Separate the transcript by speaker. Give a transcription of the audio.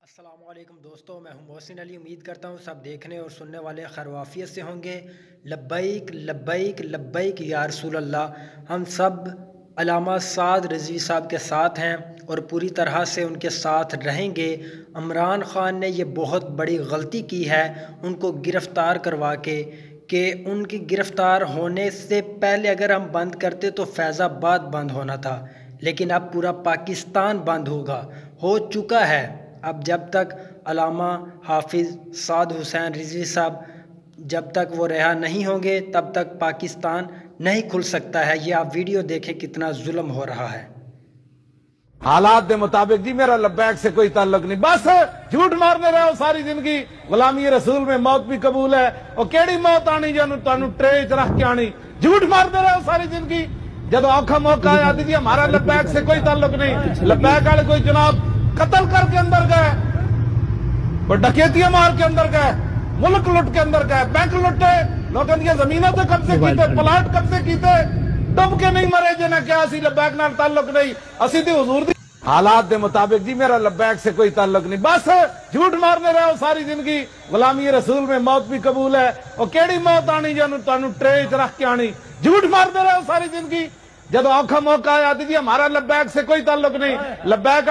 Speaker 1: السلام علیکم دوستو، میں ہوں محسن علی۔ امید کرتا ہوں سب دیکھنے اور سننے والے خیروافیت سے ہوں گے۔ لبیک لبیک لبیک یا رسول اللہ۔ ہم سب علامہ سعد رضوی صاحب کے ساتھ ہیں اور پوری طرح سے ان کے ساتھ رہیں گے۔ عمران خان نے یہ بہت بڑی غلطی کی ہے ان کو گرفتار کروا کے، کہ ان کی گرفتار ہونے سے پہلے اگر ہم بند کرتے تو فیض آباد بند ہونا تھا، لیکن اب پورا پاکستان بند ہو چکا ہے۔ اب جب تک علامہ حافظ سعد حسین رضوی صاحب جب تک وہ رہا نہیں ہوں گے تب تک پاکستان نہیں کھل سکتا ہے۔ یہ آپ ویڈیو دیکھیں کتنا ظلم ہو رہا ہے۔
Speaker 2: حالات دے مطابق جی میرا لبیک سے کوئی تعلق نہیں، بس جھوٹ مارنے رہے ہو ساری زندگی۔ غلامی رسول میں موت بھی قبول ہے، اور کیڑی موت آنی جانو تانو ٹرے چ رکھ کے آنی۔ جھوٹ مارتے رہے ہو ساری زندگی۔ جب اوکھا موقع آیا جی ہمارا لبیک سے کوئی تعلق نہیں، لبیک والے کوئی جناب قتل کر کے اندر گئے، وہ ڈکیتیاں مار کے اندر گئے، ملک لٹ کے اندر گئے، بینک لٹے، لوگوں کی زمینوں سے قبضے کیتے، پلاٹ قبضے کیتے، ڈب کے نہیں مرے جنہیں کیا اسی لبیک نال تعلق نہیں، اسی دی حضور دی۔ حالات دے مطابق جی میرا لبیک سے کوئی تعلق نہیں، بس جھوٹ مارنے رہے ہو ساری زندگی۔ غلامی رسول میں موت بھی قبول ہے، اور کیڑی موت آنی جانو تانو ٹرے چ رکھ کے آنی۔ جھوٹ مارتے رہے ہو ساری زندگی۔ جب اوکھا موقع آیا جی ہمارا لبیک سے کوئی تعلق نہیں، لبیک